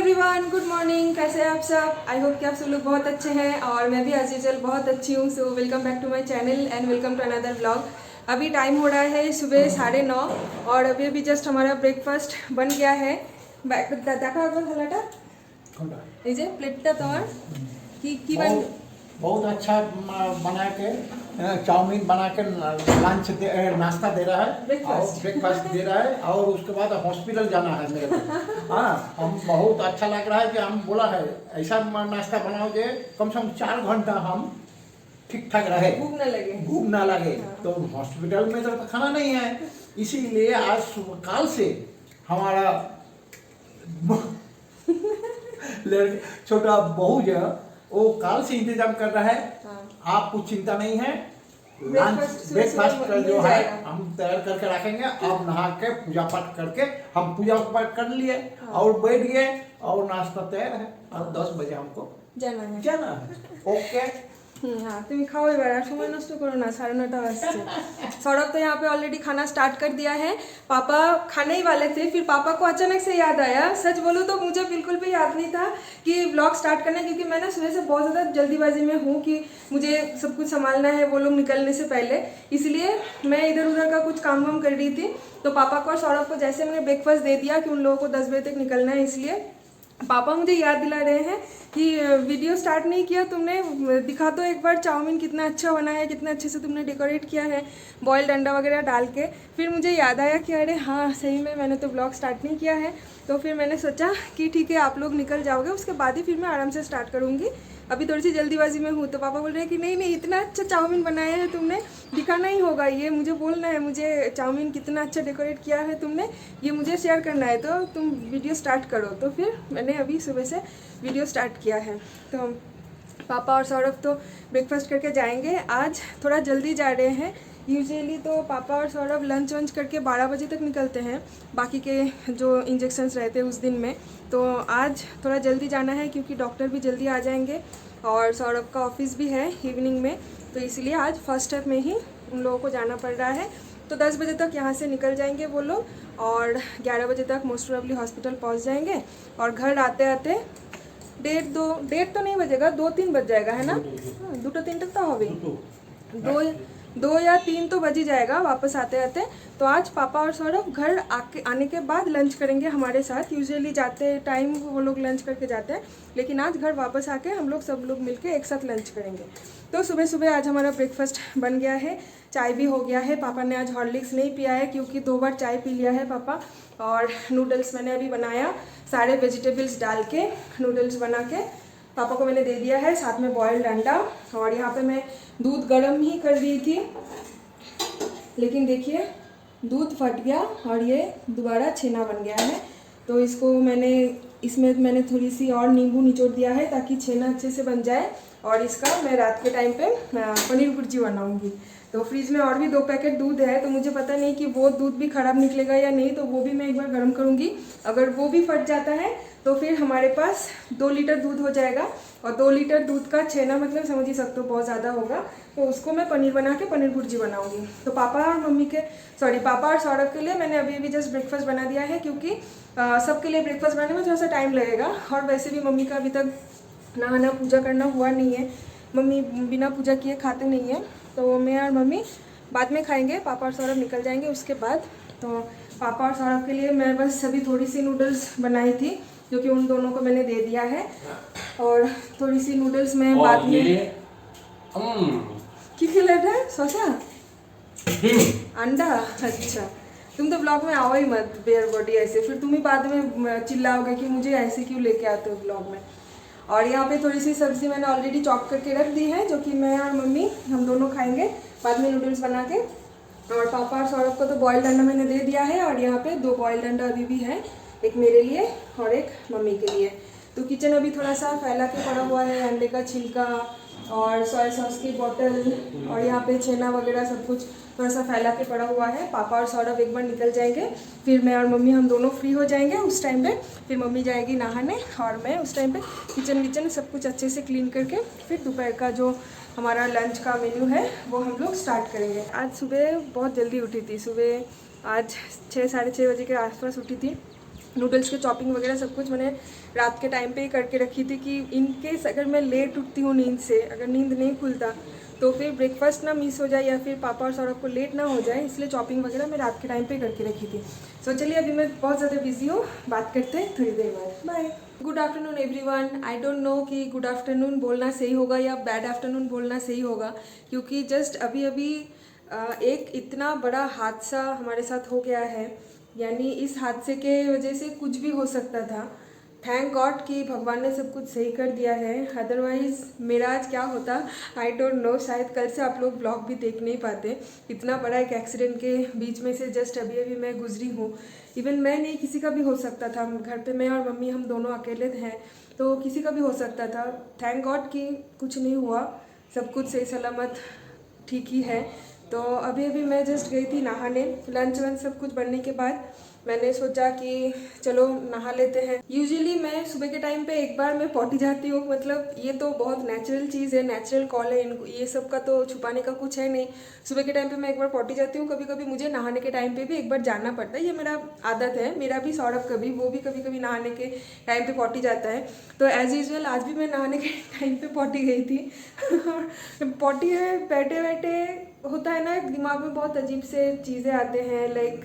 Everyone, good morning. कैसे हैं आप सब? आई होप कि आप सब लोग बहुत अच्छे हैं और मैं भी एज यूजुअल बहुत अच्छी हूँ। So welcome back to my channel and welcome to another vlog. अभी टाइम हो रहा है सुबह 9:30 और अभी अभी जस्ट हमारा ब्रेकफास्ट बन गया है। देखा प्लेटटा तुम्हार की बन बहुत अच्छा बना के चाउमीन बना के लंच नाश्ता दे रहा है और ब्रेकफास्ट दे रहा है और उसके बाद हॉस्पिटल जाना है मेरे को। हाँ, हम बहुत अच्छा लग रहा है कि हम बोला है ऐसा नाश्ता बनाओ जो कम से कम 4 घंटा हम ठीक ठाक रहे, भूख ना लगे। तो हॉस्पिटल में तो खाना नहीं है, इसीलिए आज काल से हमारा छोटा बहू जो वो काल से इंतजाम कर रहा है। हाँ। आपको चिंता नहीं है, ब्रेकफास्ट कर जो है हम तैयार करके रखेंगे। आप नहा के पूजा पाठ करके हम पूजा पाठ कर लिए। हाँ। और बैठ गए और नाश्ता तैयार है और 10 बजे हमको जाना है। ओके। हाँ, तुम खाओ एबार, समय नष्ट करो ना, 9:30 बजे। सौरभ तो यहाँ पे ऑलरेडी खाना स्टार्ट कर दिया है। पापा खाने ही वाले थे, फिर पापा को अचानक से याद आया। सच बोलूँ तो मुझे बिल्कुल भी याद नहीं था कि व्लॉग स्टार्ट करना, क्योंकि मैं ना सुबह से बहुत ज़्यादा जल्दीबाजी में हूँ कि मुझे सब कुछ संभालना है वो लोग निकलने से पहले, इसलिए मैं इधर उधर का कुछ काम वाम कर रही थी। तो पापा को और सौरभ को जैसे मैंने ब्रेकफास्ट दे दिया कि उन लोगों को 10 बजे तक निकलना है, इसलिए पापा मुझे याद दिला रहे हैं कि वीडियो स्टार्ट नहीं किया तुमने, दिखा तो एक बार चाउमीन कितना अच्छा बना है, कितना अच्छे से तुमने डेकोरेट किया है बॉइल्ड अंडा वगैरह डाल के। फिर मुझे याद आया कि अरे हाँ सही में मैंने तो ब्लॉग स्टार्ट नहीं किया है। तो फिर मैंने सोचा कि ठीक है आप लोग निकल जाओगे, उसके बाद ही फिर मैं आराम से स्टार्ट करूँगी। अभी थोड़ी सी जल्दीबाजी में हूँ। तो पापा बोल रहे हैं कि नहीं नहीं, इतना अच्छा चाउमीन बनाया है तुमने, दिखाना ही होगा, ये मुझे बोलना है, मुझे चाउमीन कितना अच्छा डेकोरेट किया है तुमने, ये मुझे शेयर करना है, तो तुम वीडियो स्टार्ट करो। तो फिर मैंने अभी सुबह से वीडियो स्टार्ट किया है। तो पापा और सौरभ तो ब्रेकफास्ट करके जाएंगे, आज थोड़ा जल्दी जा रहे हैं। यूजुअली तो पापा और सौरभ लंच वंच करके 12 बजे तक निकलते हैं, बाकी के जो इंजेक्शन्स रहते हैं उस दिन में। तो आज थोड़ा जल्दी जाना है क्योंकि डॉक्टर भी जल्दी आ जाएंगे और सौरभ का ऑफिस भी है इवनिंग में, तो इसलिए आज फर्स्ट स्टेप में ही उन लोगों को जाना पड़ रहा है। तो 10 बजे तक यहाँ से निकल जाएंगे वो लोग और 11 बजे तक मोस्ट प्रोबेबली हॉस्पिटल पहुँच जाएंगे और घर आते आते 1:30 तो नहीं बजेगा, 2-3 बज जाएगा, है ना? 2-3 तक तो होगी, 2 या 3 तो बज ही जाएगा वापस आते आते। तो आज पापा और सौरभ घर आने के बाद लंच करेंगे हमारे साथ। यूजुअली जाते टाइम वो लोग लंच करके जाते हैं, लेकिन आज घर वापस आके हम लोग सब लोग मिलके एक साथ लंच करेंगे। तो सुबह सुबह आज हमारा ब्रेकफास्ट बन गया है, चाय भी हो गया है। पापा ने आज हॉर्लिक्स नहीं पिया है क्योंकि 2 बार चाय पी लिया है पापा। और नूडल्स मैंने अभी बनाया, सारे वेजिटेबल्स डाल के नूडल्स बना के पापा को मैंने दे दिया है, साथ में बॉइल्ड अंडा। और यहाँ पे मैं दूध गर्म ही कर दी थी, लेकिन देखिए दूध फट गया और ये दोबारा छेना बन गया है। तो इसमें मैंने थोड़ी सी और नींबू निचोड़ दिया है ताकि छेना अच्छे से बन जाए। और इसका मैं रात के टाइम पे पनीर भुर्जी बनाऊंगी। तो फ्रिज में और भी 2 पैकेट दूध है, तो मुझे पता नहीं कि वो दूध भी ख़राब निकलेगा या नहीं, तो वो भी मैं एक बार गर्म करूँगी। अगर वो भी फट जाता है तो फिर हमारे पास 2 लीटर दूध हो जाएगा और 2 लीटर दूध का छेना मतलब समझ ही सकते हो बहुत ज़्यादा होगा। तो उसको मैं पनीर बना के पनीर भुर्जी बनाऊँगी। तो पापा और सौरभ के लिए मैंने अभी जस्ट ब्रेकफास्ट बना दिया है, क्योंकि सबके लिए ब्रेकफास्ट बनाने में थोड़ा सा टाइम लगेगा। और वैसे भी मम्मी का अभी तक नहाना पूजा करना हुआ नहीं है, मम्मी बिना पूजा किए खाते नहीं है। तो मैं और मम्मी बाद में खाएंगे, पापा और सौरभ निकल जाएंगे उसके बाद। तो पापा और सौरभ के लिए मैं बस अभी थोड़ी सी नूडल्स बनाई थी, जो कि उन दोनों को मैंने दे दिया है। और थोड़ी सी नूडल्स में बाद में खिला है सोचा अंडा। अच्छा, तुम तो ब्लॉग में आओ ही मत बेयर बॉडी ऐसे, फिर तुम ही बाद में चिल्लाओगे कि मुझे ऐसे क्यों लेके आते हो ब्लॉग में। और यहाँ पे थोड़ी सी सब्ज़ी मैंने ऑलरेडी चॉप करके रख दी है, जो कि मैं और मम्मी हम दोनों खाएंगे बाद में नूडल्स बना के। और पापा और सौरभ को तो बॉइल्ड अंडा मैंने दे दिया है और यहाँ पे 2 बॉइल्ड अंडा अभी भी है, एक मेरे लिए और एक मम्मी के लिए। तो किचन अभी थोड़ा सा फैला के पड़ा हुआ है, अंडे का छिलका और सोया सॉस की बोतल और यहाँ पे छेना वगैरह सब कुछ थोड़ा सा फैला के पड़ा हुआ है। पापा और सौरभ एक बार निकल जाएंगे, फिर मैं और मम्मी हम दोनों फ्री हो जाएंगे। उस टाइम पे फिर मम्मी जाएगी नहाने और मैं उस टाइम पे किचन सब कुछ अच्छे से क्लीन करके फिर दोपहर का जो हमारा लंच का मेन्यू है वो हम लोग स्टार्ट करेंगे। आज सुबह बहुत जल्दी उठी थी, सुबह आज 6 साढ़े 6 बजे के आसपास उठी थी नूडल्स के चॉपिंग वगैरह सब कुछ मैंने रात के टाइम पे ही करके रखी थी कि इन केस अगर मैं लेट उठती हूँ नींद से, अगर नींद नहीं खुलता तो फिर ब्रेकफास्ट ना मिस हो जाए या फिर पापा और सौरभ को लेट ना हो जाए, इसलिए चॉपिंग वगैरह मैं रात के टाइम पे करके रखी थी। सो चलिए अभी मैं बहुत ज़्यादा बिजी हूँ, बात करते हैं थोड़ी देर बाद। Bye. Good afternoon everyone. I don't know कि गुड आफ्टरनून बोलना सही होगा या बैड आफ्टरनून बोलना सही होगा, क्योंकि जस्ट अभी अभी एक इतना बड़ा हादसा हमारे साथ हो गया है, यानी इस हादसे के वजह से कुछ भी हो सकता था। थैंक गॉड कि भगवान ने सब कुछ सही कर दिया है, अदरवाइज़ मेरा आज क्या होता आई डोंट नो। शायद कल से आप लोग ब्लॉग भी देख नहीं पाते। इतना बड़ा एक एक्सीडेंट के बीच में से जस्ट अभी अभी मैं गुजरी हूँ। इवन मैं नहीं, किसी का भी हो सकता था। घर पे मैं और मम्मी हम दोनों अकेले हैं, तो किसी का भी हो सकता था। थैंक गॉड कि कुछ नहीं हुआ, सब कुछ सही सलामत ठीक ही है। तो अभी अभी मैं जस्ट गई थी नहाने, लंच वंच सब कुछ बनने के बाद मैंने सोचा कि चलो नहा लेते हैं। यूजुअली मैं सुबह के टाइम पे एक बार मैं पॉटी जाती हूँ, मतलब ये तो बहुत नेचुरल चीज़ है, नेचुरल कॉल है, इनको ये सब का तो छुपाने का कुछ है नहीं। सुबह के टाइम पे मैं एक बार पॉटी जाती हूँ, कभी कभी मुझे नहाने के टाइम पे भी एक बार जाना पड़ता है, ये मेरा आदत है। मेरा भी सौरभ कभी, वो भी कभी कभी नहाने के टाइम पे पॉटी जाता है। तो एज यूजल आज भी मैं नहाने के टाइम पे पॉटी गई थी। पॉटी में बैठे बैठे होता है ना, दिमाग में बहुत अजीब से चीज़ें आते हैं। लाइक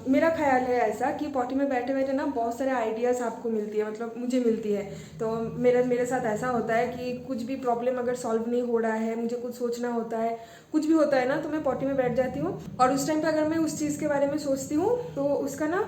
मेरा ख्याल है ऐसा कि पॉटी में बैठे बैठे ना बहुत सारे आइडियाज़ आपको मिलती है, मतलब मुझे मिलती है। तो मेरे साथ ऐसा होता है कि कुछ भी प्रॉब्लम अगर सॉल्व नहीं हो रहा है, मुझे कुछ सोचना होता है, कुछ भी होता है ना, तो मैं पॉटी में बैठ जाती हूँ और उस टाइम पे अगर मैं उस चीज़ के बारे में सोचती हूँ तो उसका ना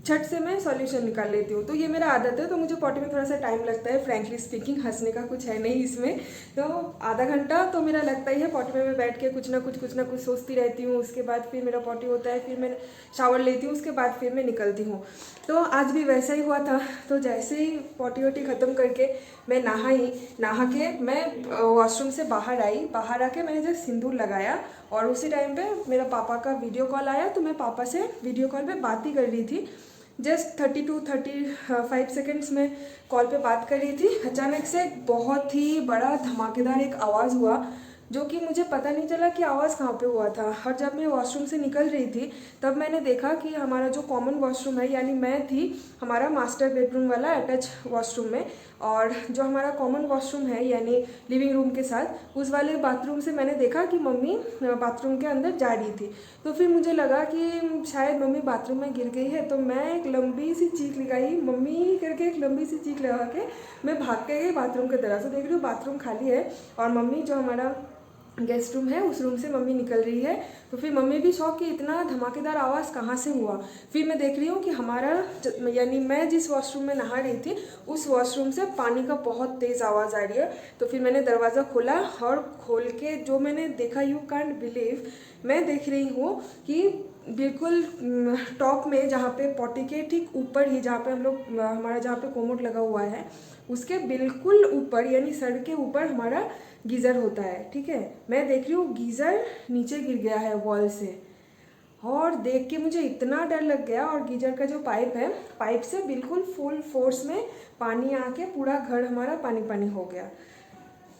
झट से मैं सॉल्यूशन निकाल लेती हूँ। तो ये मेरा आदत है। तो मुझे पॉटी में थोड़ा सा टाइम लगता है, फ्रैंकली स्पीकिंग, हंसने का कुछ है नहीं इसमें। तो आधा घंटा तो मेरा लगता ही है पॉटी में मैं बैठ के कुछ ना कुछ सोचती रहती हूँ। उसके बाद फिर मेरा पॉटी होता है, फिर मैं शावर लेती हूँ, उसके बाद फिर मैं निकलती हूँ। तो आज भी वैसा ही हुआ था। तो जैसे ही पॉटी वॉटी ख़त्म करके मैं नहा के मैं वॉशरूम से बाहर आई। बाहर आके मैंने जब सिंदूर लगाया और उसी टाइम पे मेरा पापा का वीडियो कॉल आया। तो मैं पापा से वीडियो कॉल पे बात ही कर रही थी। जस्ट 30 to 35 सेकेंड्स में कॉल पे बात कर रही थी। अचानक से बहुत ही बड़ा धमाकेदार एक आवाज़ हुआ, जो कि मुझे पता नहीं चला कि आवाज़ कहाँ पे हुआ था। और जब मैं वॉशरूम से निकल रही थी तब मैंने देखा कि हमारा जो कॉमन वॉशरूम है, यानी मैं थी हमारा मास्टर बेडरूम वाला अटैच वॉशरूम में, और जो हमारा कॉमन वॉशरूम है यानी लिविंग रूम के साथ, उस वाले बाथरूम से मैंने देखा कि मम्मी बाथरूम के अंदर जा रही थी। तो फिर मुझे लगा कि शायद मम्मी बाथरूम में गिर गई है। तो मैं एक लंबी सी चीख लगाई, मम्मी करके एक लंबी सी चीख लगा के मैं भाग के गई बाथरूम की तरफ। से देख रही हूँ बाथरूम खाली है और मम्मी जो हमारा गेस्ट रूम है उस रूम से मम्मी निकल रही है। तो फिर मम्मी भी शौक कि इतना धमाकेदार आवाज़ कहाँ से हुआ। फिर मैं देख रही हूँ कि हमारा यानी मैं जिस वॉशरूम में नहा रही थी उस वॉशरूम से पानी का बहुत तेज़ आवाज़ आ रही है। तो फिर मैंने दरवाज़ा खोला और खोल के जो मैंने देखा, यू कांट बिलीव, मैं देख रही हूँ कि बिल्कुल टॉप में, जहाँ पे पॉटी के ठीक ऊपर ही, जहाँ पे हम लोग हमारा जहाँ पे कोमोड लगा हुआ है उसके बिल्कुल ऊपर यानी सर के ऊपर हमारा गीज़र होता है। ठीक है, मैं देख रही हूँ गीज़र नीचे गिर गया है वॉल से, और देख के मुझे इतना डर लग गया। और गीज़र का जो पाइप है, पाइप से बिल्कुल फुल फोर्स में पानी आके पूरा घर हमारा पानी पानी हो गया।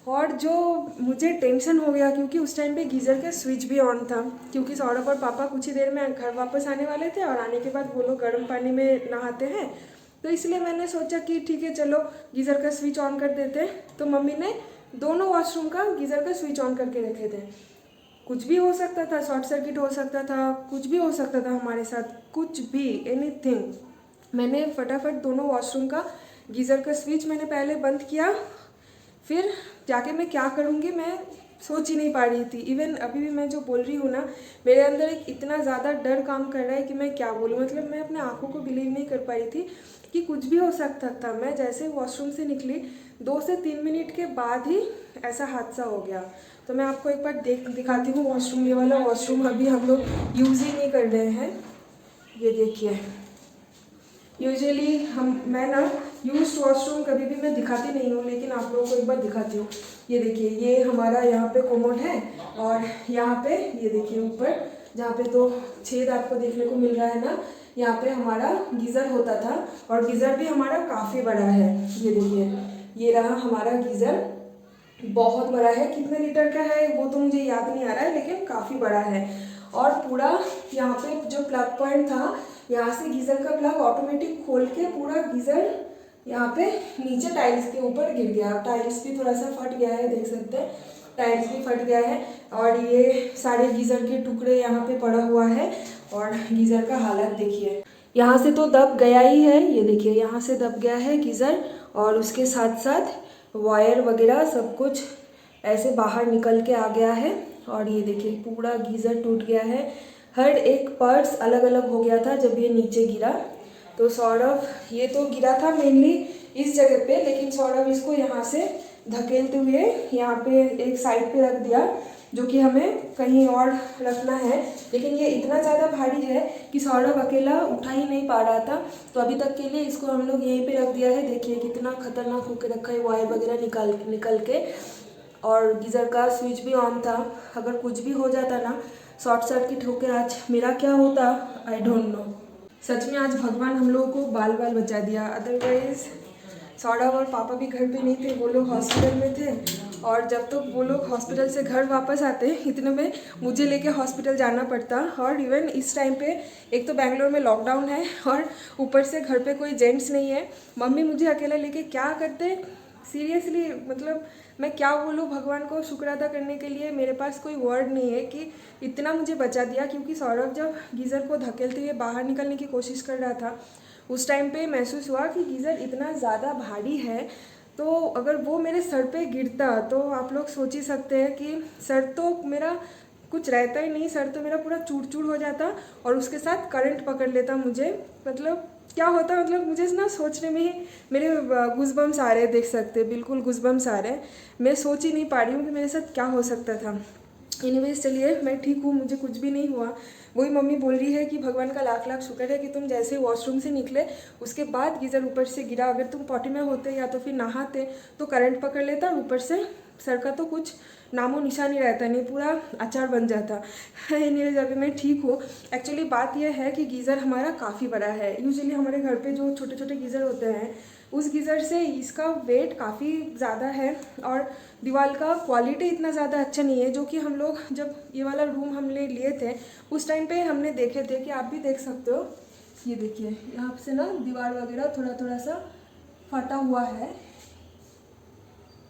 और जो मुझे टेंशन हो गया, क्योंकि उस टाइम पे गीज़र का स्विच भी ऑन था, क्योंकि सौरभ और पापा कुछ ही देर में घर वापस आने वाले थे और आने के बाद वो लोग गर्म पानी में नहाते हैं। तो इसलिए मैंने सोचा कि ठीक है चलो गीज़र का स्विच ऑन कर देते हैं। तो मम्मी ने दोनों वॉशरूम का गीज़र का स्विच ऑन करके रखे थे। कुछ भी हो सकता था, शॉर्ट सर्किट हो सकता था, कुछ भी हो सकता था हमारे साथ, कुछ भी, एनीथिंग। मैंने फटाफट दोनों वॉशरूम का गीज़र का स्विच मैंने पहले बंद किया, फिर जाके मैं क्या करूँगी मैं सोच ही नहीं पा रही थी। इवन अभी भी मैं जो बोल रही हूँ ना, मेरे अंदर एक इतना ज़्यादा डर काम कर रहा है कि मैं क्या बोलूँ। मतलब मैं अपने आँखों को बिलीव नहीं कर पा रही थी कि कुछ भी हो सकता था। मैं जैसे वॉशरूम से निकली 2 से 3 मिनट के बाद ही ऐसा हादसा हो गया। तो मैं आपको एक बार दिखाती हूँ वॉशरूम। ये वाला वॉशरूम अभी हम लोग यूज़ ही नहीं कर रहे हैं। ये देखिए, यूजुअली मैं ना यूज्ड वॉशरूम कभी भी मैं दिखाती नहीं हूँ, लेकिन आप लोगों को एक बार दिखाती हूँ। ये देखिए, ये हमारा यहाँ पे कोमोड है और यहाँ पे ये देखिए ऊपर जहाँ पे तो छेद आपको देखने को मिल रहा है ना, यहाँ पे हमारा गीज़र होता था। और गीज़र भी हमारा काफ़ी बड़ा है। ये देखिए, ये रहा हमारा गीज़र, बहुत बड़ा है। कितने लीटर का है वो तो मुझे याद नहीं आ रहा है, लेकिन काफ़ी बड़ा है। और पूरा यहाँ पे जो प्लग पॉइंट था यहाँ से गीज़र का प्लग ऑटोमेटिक खोल के पूरा गीज़र यहाँ पे नीचे टाइल्स के ऊपर गिर गया। टाइल्स भी थोड़ा सा फट गया है, देख सकते हैं टाइल्स भी फट गया है। और ये सारे गीज़र के टुकड़े यहाँ पे पड़ा हुआ है और गीज़र का हालत देखिए। यहाँ से तो दब गया ही है, ये देखिए यहाँ से दब गया है गीज़र और उसके साथ साथ वायर वगैरह सब कुछ ऐसे बाहर निकल के आ गया है। और ये देखिए पूरा गीज़र टूट गया है, हर एक पार्ट्स अलग अलग हो गया था जब ये नीचे गिरा। तो सौरभ ये तो गिरा था मेनली इस जगह पे, लेकिन सौरभ इसको यहाँ से धकेलते हुए यहाँ पे एक साइड पे रख दिया, जो कि हमें कहीं और रखना है। लेकिन ये इतना ज़्यादा भारी है कि सौरभ अकेला उठा ही नहीं पा रहा था, तो अभी तक के लिए इसको हम लोग यहीं पे रख दिया है। देखिए कितना खतरनाक होकर रखा है, वायर वगैरह निकल के। और गीज़र का स्विच भी ऑन था, अगर कुछ भी हो जाता ना, शॉर्ट सर्किट होकर आज मेरा क्या होता आई डोंट नो। सच में आज भगवान हम लोगों को बाल बचा दिया, अदरवाइज सौरभ और पापा भी घर पे नहीं थे, वो लोग हॉस्पिटल में थे। और जब तक तो वो लोग हॉस्पिटल से घर वापस आते इतने में मुझे लेके हॉस्पिटल जाना पड़ता। और इवन इस टाइम पे एक तो बेंगलोर में लॉकडाउन है और ऊपर से घर पे कोई जेंट्स नहीं है, मम्मी मुझे अकेला लेके क्या करते। सीरियसली मतलब मैं क्या बोलूँ, भगवान को शुक्र अदा करने के लिए मेरे पास कोई वर्ड नहीं है कि इतना मुझे बचा दिया। क्योंकि सौरभ जब गीज़र को धकेलते हुए बाहर निकलने की कोशिश कर रहा था, उस टाइम पे महसूस हुआ कि गीज़र इतना ज़्यादा भारी है, तो अगर वो मेरे सर पे गिरता तो आप लोग सोच ही सकते हैं कि सर तो मेरा कुछ रहता ही नहीं, सर तो मेरा पूरा चूर चूर हो जाता और उसके साथ करंट पकड़ लेता मुझे। मतलब क्या होता, मतलब मुझे ना सोचने में ही मेरे गूज़बम्स आ रहे हैं, देख सकते हैं बिल्कुल गूज़बम्स आ रहे हैं। मैं सोच ही नहीं पा रही हूँ कि मेरे साथ क्या हो सकता था। एनीवेज चलिए मैं ठीक हूँ, मुझे कुछ भी नहीं हुआ। वही मम्मी बोल रही है कि भगवान का लाख लाख शुक्र है कि तुम जैसे वॉशरूम से निकले उसके बाद गीज़र ऊपर से गिरा। अगर तुम पॉटी में होते या तो फिर नहाते तो करंट पकड़ लेता और ऊपर से सर का तो कुछ नामो निशान ही रहता नहीं, पूरा अचार बन जाता। एनीवेज अभी मैं ठीक हूँ। एक्चुअली बात यह है कि गीज़र हमारा काफ़ी बड़ा है। यूजुअली हमारे घर पे जो छोटे छोटे गीज़र होते हैं उस गीज़र से इसका वेट काफ़ी ज़्यादा है और दीवार का क्वालिटी इतना ज़्यादा अच्छा नहीं है। जो कि हम लोग जब ये वाला रूम हमने लिए थे उस टाइम पे हमने देखे थे कि आप भी देख सकते हो, ये देखिए यहाँ से ना दीवार वगैरह थोड़ा थोड़ा सा फटा हुआ है,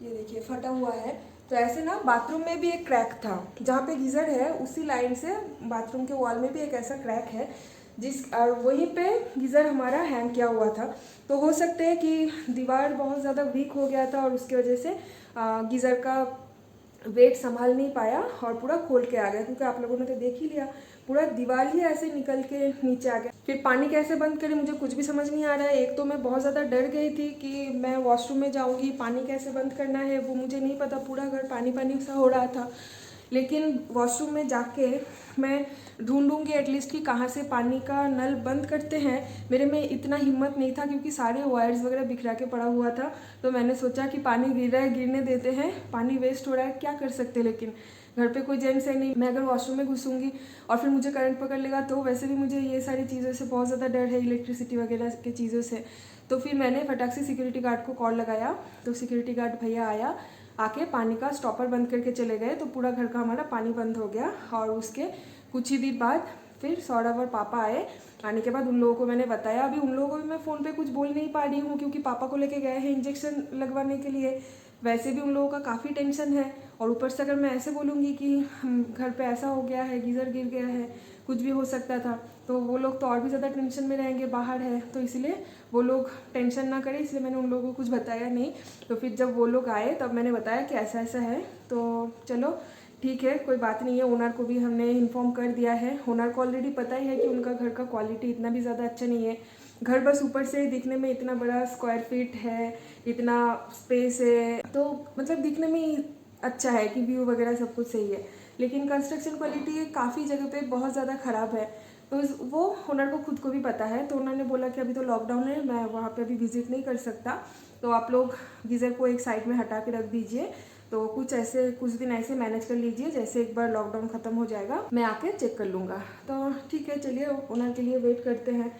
ये देखिए फटा हुआ है। तो ऐसे ना बाथरूम में भी एक क्रैक था, जहाँ पे गीज़र है उसी लाइन से बाथरूम के वॉल में भी एक ऐसा क्रैक है और वहीं पे गीज़र हमारा हैंग किया हुआ था। तो हो सकता है कि दीवार बहुत ज़्यादा वीक हो गया था और उसकी वजह से गीज़र का वेट संभाल नहीं पाया और पूरा खोल के आ गया। क्योंकि आप लोगों ने तो देख ही लिया, पूरा दीवार ही ऐसे निकल के नीचे आ गया। फिर पानी कैसे बंद करें मुझे कुछ भी समझ नहीं आ रहा है। एक तो मैं बहुत ज़्यादा डर गई थी कि मैं वॉशरूम में जाऊंगी, पानी कैसे बंद करना है वो मुझे नहीं पता, पूरा घर पानी पानी सा हो रहा था। लेकिन वॉशरूम में जाके मैं ढूंढूंगी एटलीस्ट कि कहाँ से पानी का नल बंद करते हैं। मेरे में इतना हिम्मत नहीं था क्योंकि सारे वायर्स वगैरह बिखरा के पड़ा हुआ था। तो मैंने सोचा कि पानी गिर रहा है गिरने देते हैं, पानी वेस्ट हो रहा है, क्या कर सकते। लेकिन घर पे कोई जेंट्स है नहीं, मैं अगर वॉशरूम में घुसूंगी और फिर मुझे करंट पकड़ लेगा तो वैसे भी मुझे ये सारी चीज़ों से बहुत ज़्यादा डर है, इलेक्ट्रिसिटी वगैरह के चीज़ों से। तो फिर मैंने फटाक से सिक्योरिटी गार्ड को कॉल लगाया, तो सिक्योरिटी गार्ड भैया आया, आके पानी का स्टॉपर बंद करके चले गए। तो पूरा घर का हमारा पानी बंद हो गया। और उसके कुछ ही देर बाद फिर सौरभ और पापा आए। आने के बाद उन लोगों को मैंने बताया। अभी उन लोगों को भी मैं फ़ोन पे कुछ बोल नहीं पा रही हूँ क्योंकि पापा को लेके गए हैं इंजेक्शन लगवाने के लिए। वैसे भी उन लोगों का काफ़ी टेंशन है और ऊपर से अगर मैं ऐसे बोलूँगी कि घर पे ऐसा हो गया है, गीज़र गिर गया है, कुछ भी हो सकता था, तो वो लोग तो और भी ज़्यादा टेंशन में रहेंगे, बाहर है। तो इसलिए वो लोग टेंशन ना करें, इसलिए मैंने उन लोगों को कुछ बताया नहीं। तो फिर जब वो लोग आए तब मैंने बताया कि ऐसा ऐसा है। तो चलो ठीक है, कोई बात नहीं है। ओनर को भी हमने इन्फॉर्म कर दिया है। ओनर को ऑलरेडी पता ही है कि उनका घर का क्वालिटी इतना भी ज़्यादा अच्छा नहीं है। घर बस ऊपर से दिखने में इतना बड़ा स्क्वायर फीट है, इतना स्पेस है, तो मतलब दिखने में अच्छा है कि व्यू वगैरह सब कुछ सही है। लेकिन कंस्ट्रक्शन क्वालिटी काफ़ी जगह पे बहुत ज़्यादा ख़राब है। तो वो ओनर को खुद को भी पता है। तो उन्होंने बोला कि अभी तो लॉकडाउन है, मैं वहाँ पे अभी विजिट नहीं कर सकता, तो आप लोग गीज़र को एक साइड में हटा के रख दीजिए। तो कुछ दिन ऐसे मैनेज कर लीजिए, जैसे एक बार लॉकडाउन ख़त्म हो जाएगा मैं आके चेक कर लूँगा। तो ठीक है, चलिए ओनर के लिए वेट करते हैं,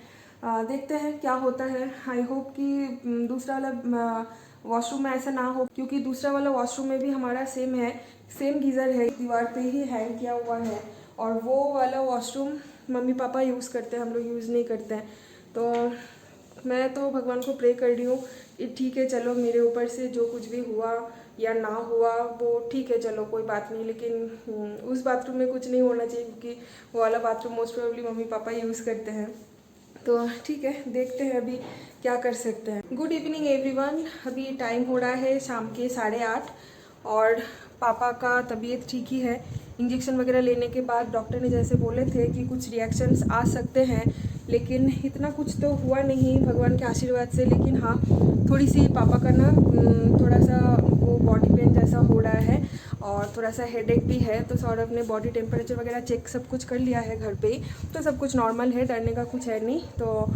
देखते हैं क्या होता है। आई होप कि दूसरा वाला वॉशरूम में ऐसा ना हो, क्योंकि दूसरा वाला वॉशरूम में भी हमारा सेम गीज़र है, दीवार पे ही हैंग किया हुआ है। और वो वाला वॉशरूम मम्मी पापा यूज़ करते हैं, हम लोग यूज़ नहीं करते हैं। तो मैं तो भगवान को प्रे कर रही हूँ कि ठीक है चलो, मेरे ऊपर से जो कुछ भी हुआ या ना हुआ वो ठीक है, चलो कोई बात नहीं, लेकिन उस बाथरूम में कुछ नहीं होना चाहिए क्योंकि वो वाला bathroom most probably mummy papa use करते हैं। तो ठीक है, देखते हैं अभी क्या कर सकते हैं। Good evening everyone. अभी टाइम हो रहा है शाम के 8:30 और पापा का तबीयत ठीक ही है। इंजेक्शन वगैरह लेने के बाद डॉक्टर ने जैसे बोले थे कि कुछ रिएक्शंस आ सकते हैं, लेकिन इतना कुछ तो हुआ नहीं भगवान के आशीर्वाद से। लेकिन हाँ, थोड़ी सी पापा का ना थोड़ा सा वो बॉडी पेन जैसा हो रहा है और थोड़ा सा हेडेक भी है। तो सौरभ ने बॉडी टेम्परेचर वगैरह चेक सब कुछ कर लिया है घर पे ही, तो सब कुछ नॉर्मल है, डरने का कुछ है नहीं। तो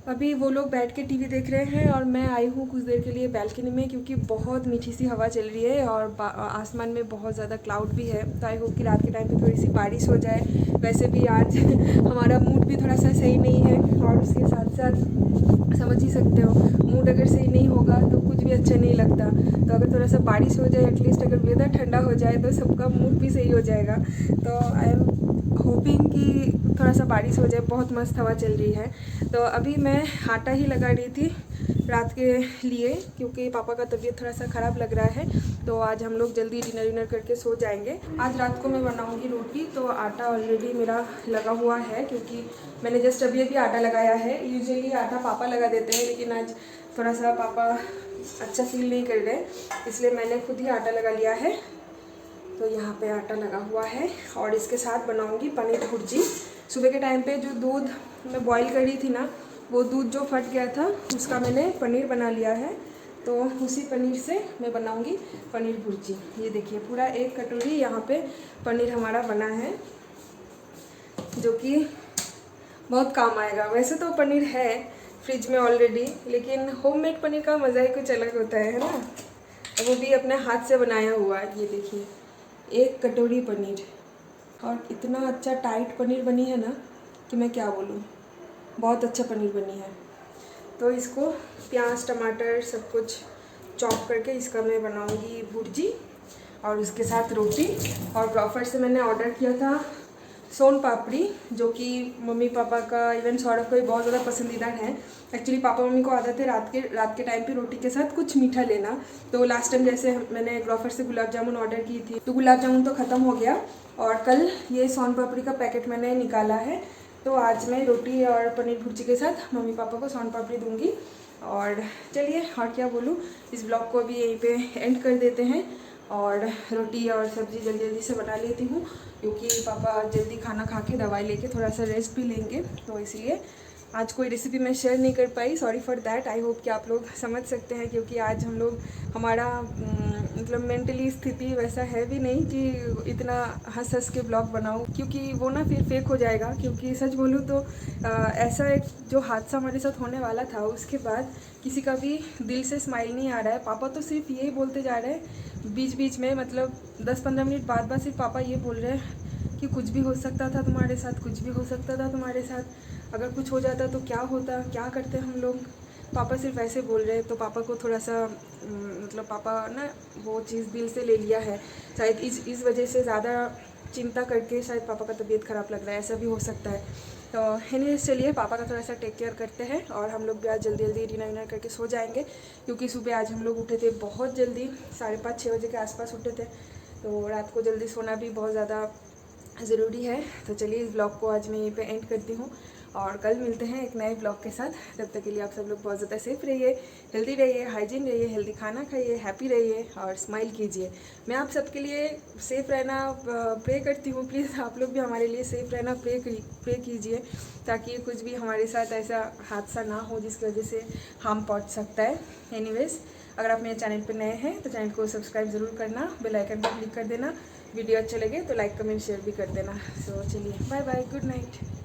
अभी वो लोग बैठ के टीवी देख रहे हैं और मैं आई हूँ कुछ देर के लिए बैल्कनी में, क्योंकि बहुत मीठी सी हवा चल रही है और आसमान में बहुत ज़्यादा क्लाउड भी है। तो आई होप कि रात के टाइम पे थोड़ी सी बारिश हो जाए। वैसे भी आज हमारा मूड भी थोड़ा सा सही नहीं है और उसके साथ साथ समझ ही सकते हो, मूड अगर सही नहीं होगा तो कुछ भी अच्छा नहीं लगता। तो अगर थोड़ा सा बारिश हो जाए, एटलीस्ट अगर वेदर ठंडा हो जाए तो सबका मूड भी सही हो जाएगा। तो आई एम होपिंग कि थोड़ा सा बारिश हो जाए। बहुत मस्त हवा चल रही है। तो अभी मैं आटा ही लगा रही थी रात के लिए, क्योंकि पापा का तबीयत थोड़ा सा ख़राब लग रहा है। तो आज हम लोग जल्दी डिनर करके सो जाएंगे। आज रात को मैं बनाऊंगी रोटी, तो आटा ऑलरेडी मेरा लगा हुआ है, क्योंकि मैंने जस्ट अभी आटा लगाया है। यूजुअली आटा पापा लगा देते हैं, लेकिन आज थोड़ा सा पापा अच्छा फील नहीं कर रहे, इसलिए मैंने खुद ही आटा लगा लिया है। तो यहाँ पे आटा लगा हुआ है और इसके साथ बनाऊंगी पनीर भुर्जी। सुबह के टाइम पे जो दूध मैं बॉईल कर रही थी ना, वो दूध जो फट गया था उसका मैंने पनीर बना लिया है। तो उसी पनीर से मैं बनाऊंगी पनीर भुर्जी। ये देखिए, पूरा 1 कटोरी यहाँ पे पनीर हमारा बना है, जो कि बहुत काम आएगा। वैसे तो पनीर है फ्रिज में ऑलरेडी, लेकिन होममेड पनीर का मज़ा ही कुछ अलग होता है ना, वो भी अपने हाथ से बनाया हुआ। ये देखिए, 1 कटोरी पनीर, और इतना अच्छा टाइट पनीर बनी है ना कि मैं क्या बोलूँ, बहुत अच्छा पनीर बनी है। तो इसको प्याज टमाटर सब कुछ चॉप करके इसका मैं बनाऊंगी भुर्जी, और उसके साथ रोटी। और ग्रोफर से मैंने ऑर्डर किया था सोन पापड़ी, जो कि मम्मी पापा का, इवन सौरभ का भी बहुत ज़्यादा पसंदीदा है। एक्चुअली पापा मम्मी को आदत है रात के टाइम पे रोटी के साथ कुछ मीठा लेना। तो लास्ट टाइम जैसे मैंने ग्रोफर से गुलाब जामुन ऑर्डर की थी, तो गुलाब जामुन तो ख़त्म हो गया, और कल ये सोन पापड़ी का पैकेट मैंने निकाला है। तो आज मैं रोटी और पनीर भुर्जी के साथ मम्मी पापा को सोन पापड़ी दूँगी। और चलिए, और क्या बोलूँ, इस ब्लॉग को अभी यहीं पे एंड कर देते हैं। और रोटी और सब्ज़ी जल्दी जल्दी से बना लेती हूँ, क्योंकि पापा जल्दी खाना खा के दवाई लेके थोड़ा सा रेस्ट भी लेंगे। तो इसलिए आज कोई रेसिपी मैं शेयर नहीं कर पाई, sorry for that. I hope कि आप लोग समझ सकते हैं, क्योंकि आज हम लोग, हमारा मतलब मेंटली स्थिति वैसा है भी नहीं कि इतना हंस हंस के ब्लॉग बनाऊँ, क्योंकि वो ना फिर फेक हो जाएगा। क्योंकि सच बोलूँ तो ऐसा एक जो हादसा हमारे साथ होने वाला था, उसके बाद किसी का भी दिल से स्माइल नहीं आ रहा है। पापा तो सिर्फ यही बोलते जा रहे हैं बीच बीच में, मतलब 10-15 मिनट बाद सिर्फ पापा ये बोल रहे हैं कि कुछ भी हो सकता था तुम्हारे साथ, कुछ भी हो सकता था तुम्हारे साथ, अगर कुछ हो जाता तो क्या होता, क्या करते हम लोग। पापा सिर्फ ऐसे बोल रहे हैं। तो पापा को थोड़ा सा मतलब पापा ना वो चीज़ दिल से ले लिया है शायद, इस वजह से ज़्यादा चिंता करके शायद पापा का तबीयत ख़राब लग रहा है, ऐसा भी हो सकता है। तो एनीवेज चलिए, पापा का थोड़ा सा टेक केयर करते हैं, और हम लोग भी आज जल्दी जल्दी डिनर करके सो जाएंगे, क्योंकि सुबह आज हम लोग उठे थे बहुत जल्दी, 5:30-6 बजे के आसपास उठे थे। तो रात को जल्दी सोना भी बहुत ज़्यादा ज़रूरी है। तो चलिए, इस ब्लॉग को आज मैं यहीं पे एंड करती हूँ, और कल मिलते हैं एक नए ब्लॉग के साथ। तब तक के लिए आप सब लोग बहुत ज़्यादा सेफ रहिए, हेल्दी रहिए, हाइजीन रहिए, हेल्दी खाना खाइए, हैप्पी रहिए और स्माइल कीजिए। मैं आप सबके लिए सेफ़ रहना प्रे करती हूँ। प्लीज़ आप लोग भी हमारे लिए सेफ़ रहना प्रे कीजिए, ताकि कुछ भी हमारे साथ ऐसा हादसा ना हो जिसकी वजह से हार्म पहुँच सकता है। एनीवेज, अगर आप मेरे चैनल पर नए हैं तो चैनल को सब्सक्राइब ज़रूर करना, बेल आइकन पर क्लिक कर देना, वीडियो अच्छा लगे तो लाइक कमेंट शेयर भी कर देना। सो चलिए, बाय बाय, गुड नाइट।